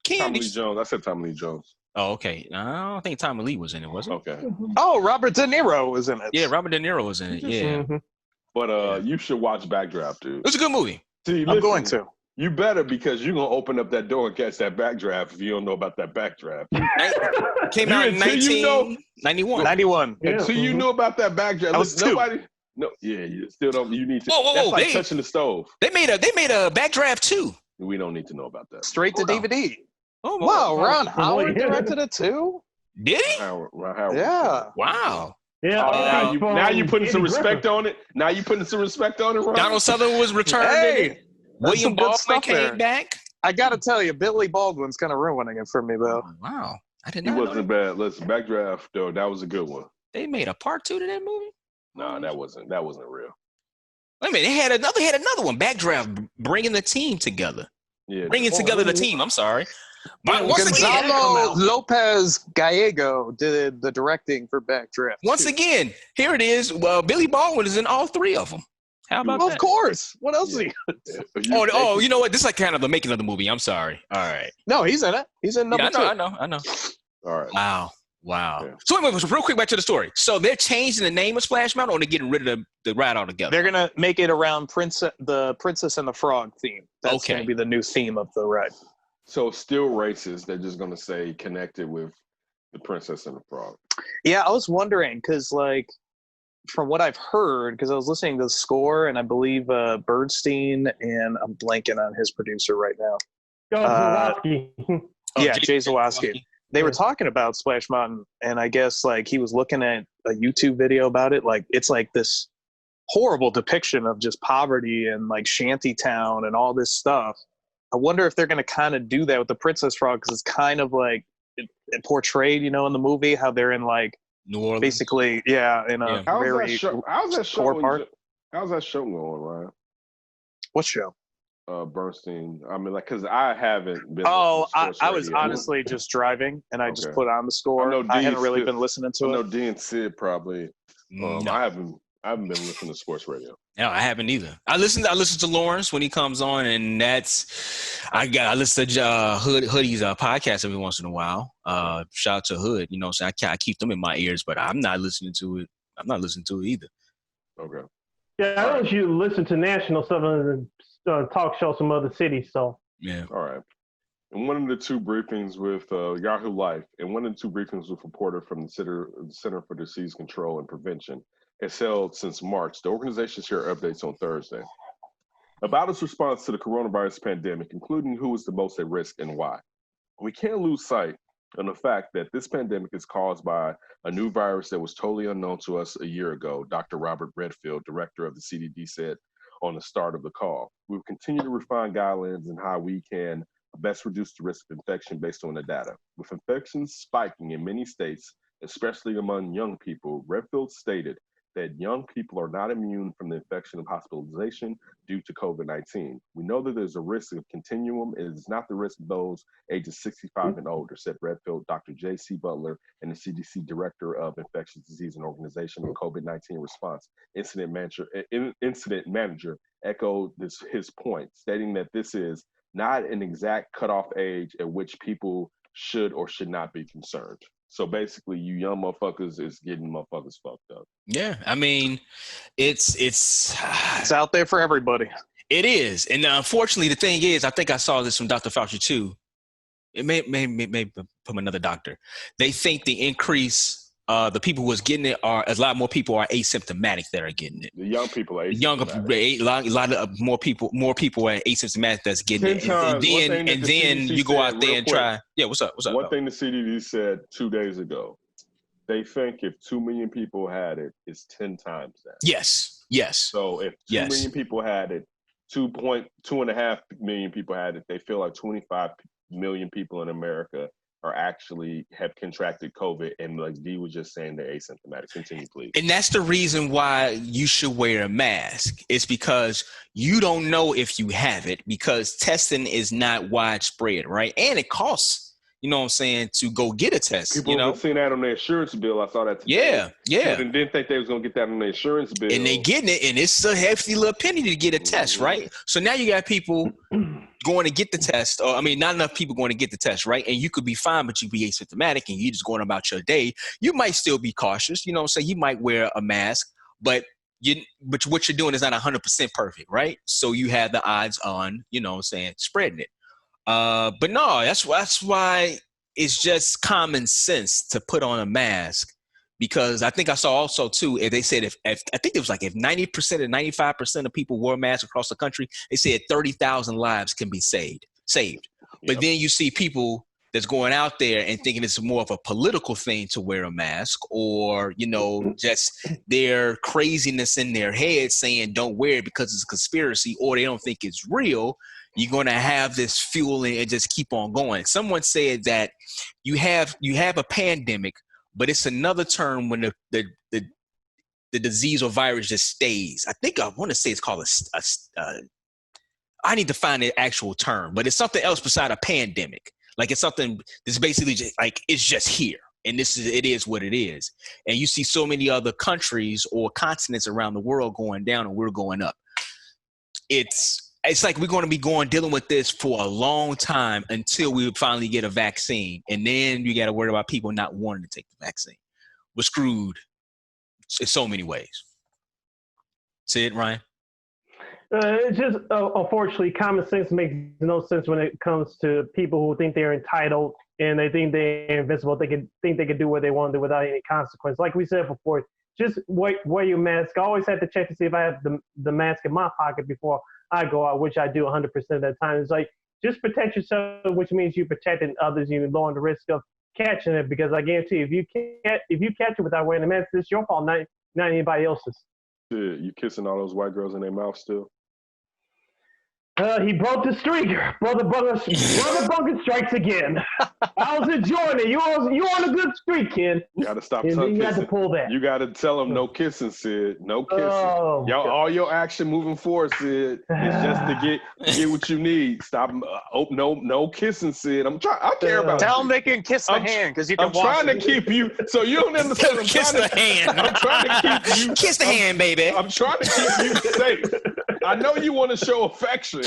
Ken? Tommy Lee Jones. I said Tommy Lee Jones. Oh, okay. I don't think Tommy Lee was in it, was it? Okay. Oh, Robert De Niro was in it. Yeah, Robert De Niro was in it. Yeah. But you should watch Backdraft, dude. It was a good movie. I'm going to. You better, because you're gonna open up that door and catch that backdraft if you don't know about that backdraft. Came out in Until you know- 1991. 91. Yeah. Until you knew about that backdraft, I was listen, two. nobody. No, yeah, you still don't. You need to. Whoa, That's like they- touching the stove. They made a backdraft too. We don't need to know about that. Straight to DVD. Oh, Wow, Ron boy. Howard directed it too? Did he? Howard. Yeah. Wow. Yeah. Oh, now you putting some Andy respect Griffith. on it. Now you putting some respect on it, Ron. Donald Sutherland was returned. Hey, in it. that's William some good Baldwin stuff came there. back. I got to tell you, Billy Baldwin's kind of ruining it for me, though. Oh, wow. I did He not know wasn't that. bad. Listen, backdraft though, that was a good one. They made a part 2 to that movie? Nah, that wasn't real. Wait a minute. They had another one. Backdraft, bringing the team together. Yeah, Bringing together the team. I'm sorry. But once again, Gonzalo Lopez Gallego did the directing for Backdraft. once again, here it is. Well, Billy Baldwin is in all 3 of them. How about Of that? course. What else is he? Oh, you know what? This is like kind of the making of the movie. I'm sorry. All right. No, he's in it. He's in number 2. I know. All right. Wow. Yeah. So anyway, real quick back to the story. So they're changing the name of Splash Mountain, or they're getting rid of the ride altogether? They're gonna make it around the Princess and the Frog theme. That's Okay. gonna be the new theme of the ride. So still racist. They're just gonna say connected with the Princess and the Frog. Yeah, I was wondering because, like, from what I've heard, because I was listening to the score, and I believe Bernstein, and I'm blanking on his producer right now. Zawodzki. Yeah, Jay Jay Zawodzki. They were talking about Splash Mountain, and I guess like he was looking at a YouTube video about it. Like it's like this horrible depiction of just poverty and like shanty town and all this stuff. I wonder if they're going to kind of do that with the Princess Frog, because it's kind of like it portrayed, in the movie, how they're in like New Orleans. basically, in a How's very that show? How's that show? poor part. How's that show going, Ryan? What show? Bernstein. I mean, like, because I haven't been. Oh, listening to sports I was radio. honestly just driving, and I just Okay. put on the score. I know I Dean hadn't really still- been listening I to know it. D and Sid probably. No. I haven't been listening to sports radio. No, I haven't either. I listen to Lawrence when he comes on, and I listen to Hoodie's podcast every once in a while. Shout out to Hood, so I keep them in my ears, but I'm not listening to it. I'm not listening to it either. Okay. Yeah, I don't you listen to national stuff and talk shows from other cities. So Yeah. All right. In one of the 2 briefings with Yahoo Life, and one of the 2 briefings with a reporter from the Center for Disease Control and Prevention, it's held since March. The organization shared updates on Thursday about its response to the coronavirus pandemic, including who is the most at risk and why. We can't lose sight of the fact that this pandemic is caused by a new virus that was totally unknown to us a year ago, Dr. Robert Redfield, director of the CDC, said on the start of the call. We will continue to refine guidelines and how we can best reduce the risk of infection based on the data. With infections spiking in many states, especially among young people, Redfield stated that young people are not immune from the infection of hospitalization due to COVID-19. We know that there's a risk of continuum. It is not the risk of those ages 65 and older, said Redfield. Dr. J.C. Butler and the CDC Director of Infectious Disease and Organization of COVID-19 Response Incident Manager echoed his point, stating that this is not an exact cutoff age at which people should or should not be concerned. So basically, you young motherfuckers is getting motherfuckers fucked up. Yeah, I mean, it's It's out there for everybody. It is, and unfortunately, the thing is, I think I saw this from Dr. Fauci too. It may from another doctor. They think the increase, the people who was getting it are a lot more people are asymptomatic that are getting it. The young people are Younger, a lot of more people are asymptomatic that's getting it. And then you go out there and try. Yeah, what's up? One thing the CDC said 2 days ago, they think if 2 million people had it, it's 10 times that. Yes. So if 2 million people had it, 2.5 million people had it, they feel like 25 million people in America are actually have contracted COVID, and like Dee was just saying, they're asymptomatic. Continue, please. And that's the reason why you should wear a mask. It's because you don't know if you have it, because testing is not widespread, right? And it costs, you know what I'm saying, to go get a test. People have seen that on their insurance bill. I saw that today. Yeah. And didn't think they was gonna get that on their insurance bill. And they getting it, and it's a hefty little penny to get a test, right? So now you got people going to get the test, or I mean, not enough people going to get the test, right? And you could be fine, but you be asymptomatic, and you just going about your day. You might still be cautious, you know what I'm saying? You might wear a mask, but but what you're doing is not 100% perfect, right? So you have the odds on, spreading it. But no, that's why it's just common sense to put on a mask, because I think I saw also too, if they said if I think it was like if 90% or 95% of people wore masks across the country, they said 30,000 lives can be saved. But then you see people that's going out there and thinking it's more of a political thing to wear a mask, or, just their craziness in their head saying don't wear it because it's a conspiracy, or they don't think it's real. You're going to have this fueling and just keep on going. Someone said that you have a pandemic, but it's another term when the disease or virus just stays. I think I want to say it's called I need to find the actual term, but it's something else beside a pandemic. Like it's something that's basically just like, it's just here. And it is what it is. And you see so many other countries or continents around the world going down and we're going up. It's like we're going to be dealing with this for a long time until we finally get a vaccine. And then you got to worry about people not wanting to take the vaccine. We're screwed in so many ways. See it, Ryan? It's just, unfortunately, common sense makes no sense when it comes to people who think they're entitled and they think they're invincible. They can do what they want to do without any consequence. Like we said before, just wear your mask. I always have to check to see if I have the mask in my pocket before I go out, which I do 100% of the time. It's like, just protect yourself, which means you're protecting others. You're lowering the risk of catching it, because I guarantee you, if you catch it without wearing a mask, it's your fault, not anybody else's. Dude, you kissing all those white girls in their mouth still? He broke the streak. Brother Bunker strikes again. I was enjoying it. You on a good streak, Ken. You got to stop and tongue you kissing. got to pull that. You got to tell them no kissing, Sid. No kissing. Oh, all your action moving forward, Sid, is just to get what you need. Stop. No kissing, Sid. I care about Tell you. them they can kiss the hand, because you can I'm trying to keep you. So you don't understand. Kiss the hand. I'm trying to keep you. Kiss the hand, baby. I'm trying to keep you safe. I know you want to show affection,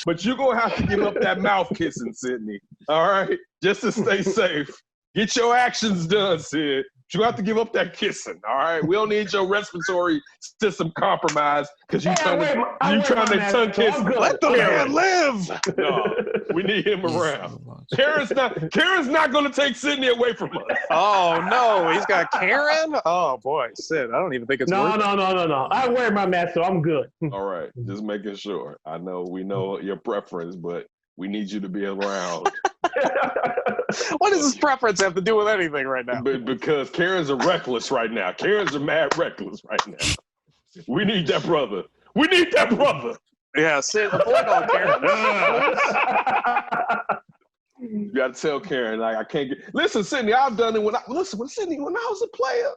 but you're going to have to give up that mouth kissing, Sydney. All right? Just to stay safe. Get your actions done, Sid. You have to give up that kissing, all right? We don't need your respiratory system compromised because you trying to tongue kiss. Let the man live. No, we need him around. Karen's not going to take Sydney away from us. Oh, no. He's got Karen? Oh, boy. Sid, I don't even think it's worth it. No. I wear my mask, so I'm good. All right. Just making sure. We know your preference, but we need you to be around. What does his preference have to do with anything right now? Because Karen's are reckless right now. Karen's are mad reckless right now. We need that brother. Yeah, Sid, avoid all Karen. You got to tell Karen, like, I can't get. Listen, Sydney, I've done it when I was a player.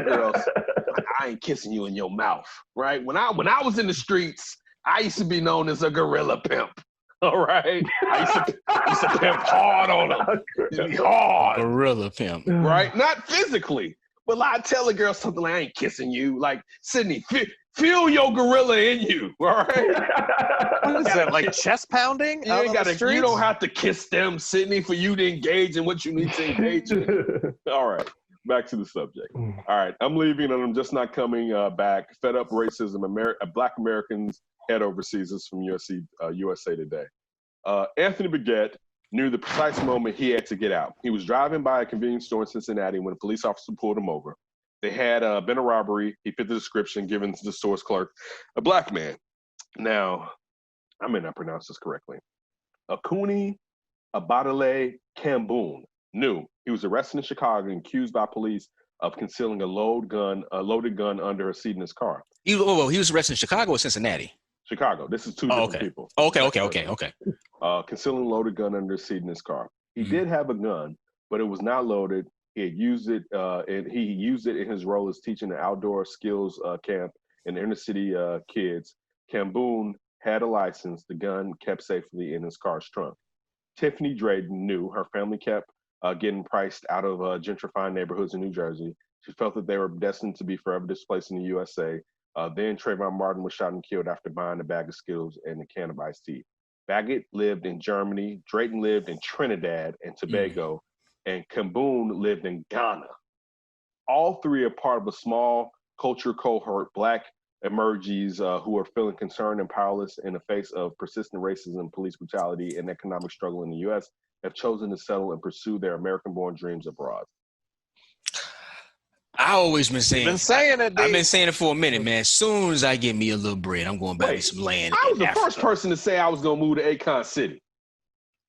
Girls, I ain't kissing you in your mouth, right? When I was in the streets, I used to be known as a gorilla pimp. All right, I used to pimp hard on them, hard. Gorilla pimp, right? Not physically, but I tell a girl something like, "I ain't kissing you." Like, Sydney, feel your gorilla in you. All right. What is that, like chest pounding? You ain't gotta. You don't have to kiss them, Sydney, for you to engage in what you need to engage in. All right. Back to the subject. All right, I'm leaving and I'm just not coming back. Fed up racism. Black Americans head overseas. This is from USA Today. Anthony Baguette knew the precise moment he had to get out. He was driving by a convenience store in Cincinnati when a police officer pulled him over. They had been a robbery. He fit the description given to the store's clerk, a black man. Now, I may not pronounce this correctly. Akuni Abadale Kamboon knew he was arrested in Chicago and accused by police of concealing a loaded gun under a seat in his car. He was arrested in Chicago or Cincinnati? Chicago. This is two different people. Okay. Concealing a loaded gun under a seat in his car. He did have a gun, but it was not loaded. He had used it, and he used it in his role as teaching an outdoor skills camp in inner city kids. Kamboon had a license. The gun kept safely in his car's trunk. Tiffany Drayden knew her family kept getting priced out of gentrifying neighborhoods in New Jersey. She felt that they were destined to be forever displaced in the USA. Then Trayvon Martin was shot and killed after buying a bag of Skittles and a can of iced tea. Baggett lived in Germany. Drayton lived in Trinidad and Tobago. And Kamboon lived in Ghana. All three are part of a small culture cohort, Black emergees who are feeling concerned and powerless in the face of persistent racism, police brutality, and economic struggle in the U.S. have chosen to settle and pursue their American-born dreams abroad. I always been saying. Been saying it. I've been saying it for a minute, man. As soon as I get me a little bread, I'm going buy me some land. I was the first person to say I was going to move to Akon City.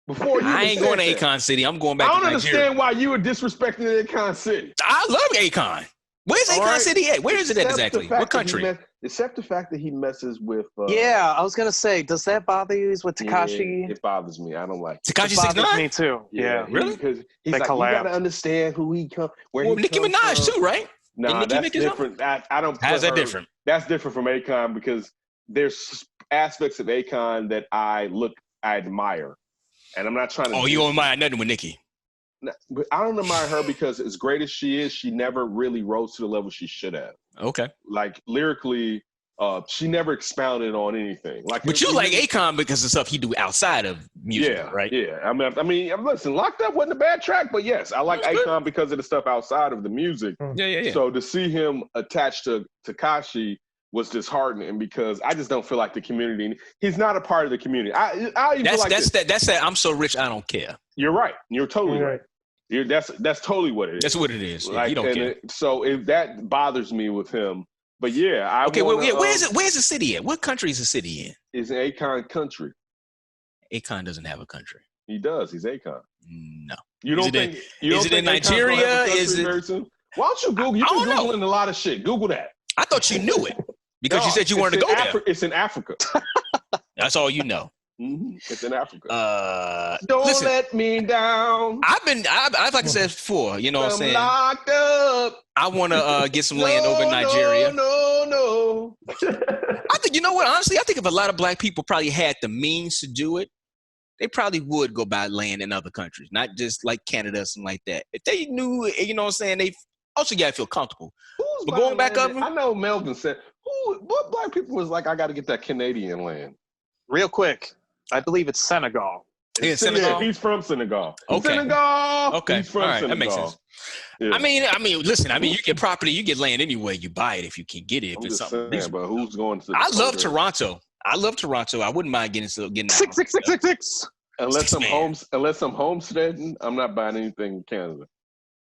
Before you I ain't going to Akon City. I'm going back to Nigeria. I don't understand why you were disrespecting Akon City. I love Akon. Where's Akon City at? Where is it at exactly? What country? Except the fact that he messes with. Yeah, I was gonna say, does that bother you? Is with Tekashi? Yeah, it bothers me. I don't like it. Tekashi 6ix9ine? Me too. Yeah, really? Because he's like, you gotta understand who he comes. Well, Nicki Minaj too, right? Nah, that's different. I don't. How's that different? That's different from Akon because there's aspects of Akon that I admire, and I'm not trying to. Oh, you don't admire nothing with Nicki. But I don't admire her because as great as she is, she never really rose to the level she should have. Okay. Like lyrically, she never expounded on anything. Like, but you like Akon because of stuff he do outside of music, right? Yeah. I mean, listen, Locked Up wasn't a bad track, but yes, I like Akon because of the stuff outside of the music. Yeah. So to see him attached to Tekashi was disheartening because I just don't feel like the community. He's not a part of the community. That's that. I'm so rich, I don't care. You're right. You're totally right. That's totally what it is. That's what it is. Like, you don't care. So if that bothers me with him, but yeah, where's it? Where's the city at? What country is the city in? It's an Akon country. Akon doesn't have a country. He does. He's Akon. No. You don't think? Is it in Nigeria? Is it? Why don't you Google? You've been Googling a lot of shit. Google that. I thought you knew it because you said you wanted to go there. It's in Africa. That's all you know. Mm-hmm. It's in Africa. Don't let me down. I've like I said before, you know what I'm saying? Locked up. I want to get some land over in Nigeria. No. I think, you know what? Honestly, I think if a lot of Black people probably had the means to do it, they probably would go buy land in other countries, not just like Canada or something like that. If they knew, you know what I'm saying, they also got to feel comfortable. But going back up, I know Melvin said, what Black people was like, I got to get that Canadian land. Real quick. I believe it's Senegal. Senegal. He's from Senegal. Okay. Senegal. Okay. He's from Senegal. That makes sense. Yeah. I mean, listen. You get property, you get land anywhere. You buy it if you can get it. If it's something. But who's going to? I love Toronto. I wouldn't mind getting 66666. Unless I'm homesteading, I'm not buying anything in Canada.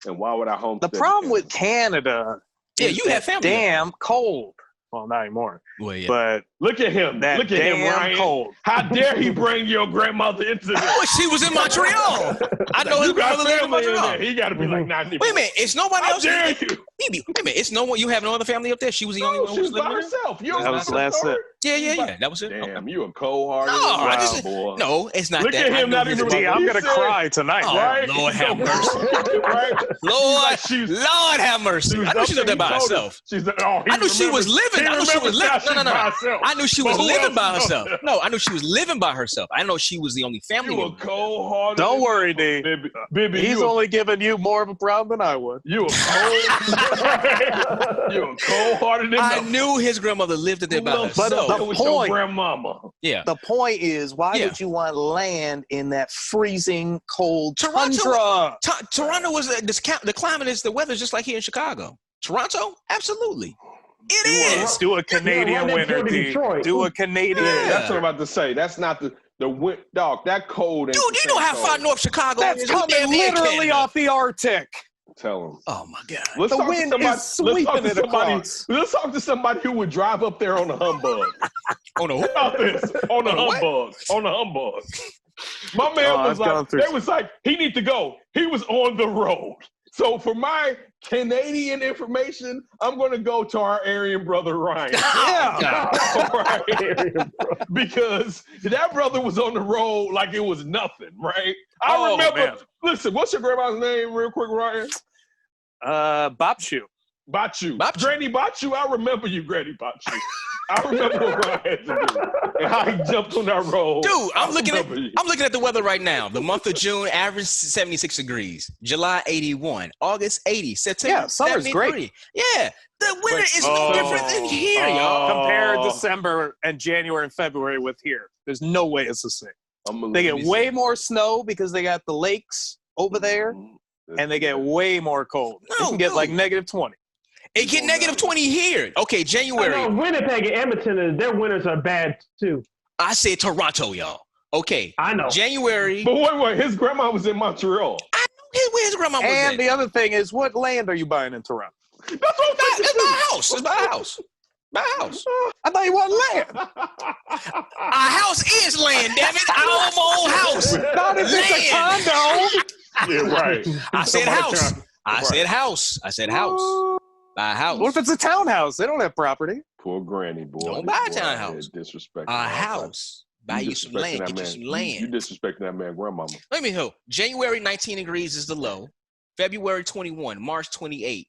And why would I homestead? The problem with Canada, you have family. Damn cold. Well, not anymore. Well, yeah. But look at him. Look at him, Ryan. Cold. How dare he bring your grandmother into this? Oh, she was in Montreal. I know his grandmother lived in Montreal. He got to be like, nah. Wait a minute. It's nobody else. How dare you? Wait a minute. It's no one. You have no other family up there? She was the only one who was living by herself. That was the last set. Yeah. That was it. Damn, you a cold-hearted boy. No, it's not Look that. Look at him not even. I'm going to cry tonight. Oh, right? Lord have mercy. Right? Lord have mercy. I knew she was there by herself. I knew she was living. I knew she was living. No. I knew she was living by herself. No, I knew she was living by herself. I know she was the only family. You a cold-hearted. Don't worry, D. Baby, he's only giving you more of a problem than I would. You a cold-hearted. I knew his grandmother lived there by herself. But the point, grandmama. Yeah. The point is, why would you want land in that freezing cold tundra? Toronto was the climate is the weather's just like here in Chicago. Toronto, absolutely. It is. Do a Canadian winter, D. Do a Canadian. Yeah, that's what I'm about to say. That's not the dog. That cold. Dude, you know how far north Chicago is? That's coming literally off the Arctic. Tell him. Oh my God! The wind is sweeping it across. Let's talk to somebody who would drive up there on a humbug. On a humbug. My man was like, they was like, he need to go. He was on the road. So for my Canadian information, I'm going to go to our Aryan brother, Ryan. Because that brother was on the road like it was nothing, right? I remember. Man. Listen, what's your grandma's name real quick, Ryan? Bachu. Granny Bachu, I remember you, Granny Bachu. I remember what Ryan had to do and how he jumped on that road. Dude, I'm looking at the weather right now. The month of June, average 76 degrees. July, 81. August, 80. September, summer's 73. great. Yeah, the winter is no different than here, y'all. Compare December and January and February with here. There's no way it's the same. They get way more snow because they got the lakes over there, and they get way more cold. You can get like -20. It get negative 20 here. Okay, January. I know Winnipeg and Edmonton, their winters are bad too. I said Toronto, y'all. Okay. I know. January. But wait, his grandma was in Montreal. I know where his grandma was And at. the other thing is, what land are you buying in Toronto? That's what It's my house. It's my house. My house. I thought you wanted land. Our house is land, damn it. I own my own house. Not if it's a condo. Yeah, right. I said Somebody house. trying- I said house. I said house. Buy a house. What if it's a townhouse? They don't have property. Poor granny, boy. Don't This buy a boy townhouse. out here disrespecting A all house. Buy you some land. Get you some You land. disrespecting that man, grandmama. Let me know. January 19 degrees is the low. February 21. March 28.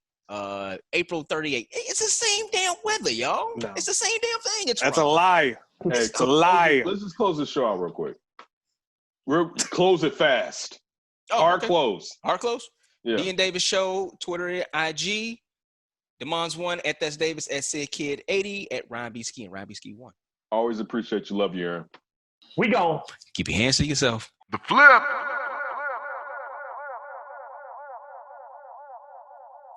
April 38. It's the same damn weather, y'all. No. It's the same damn thing. That's a lie. Hey, It's a lie. Let's just close this show out real quick. We'll close it fast. Hard close. Hard close. Yeah. D and Davis Show, Twitter, IG. Demon's 1 at That's Davis, at Sid Kid 80, at Ryan B. Ski and Ryan B. Ski 1. Always appreciate you. Love you, Aaron. We gone. Keep your hands to yourself. The flip.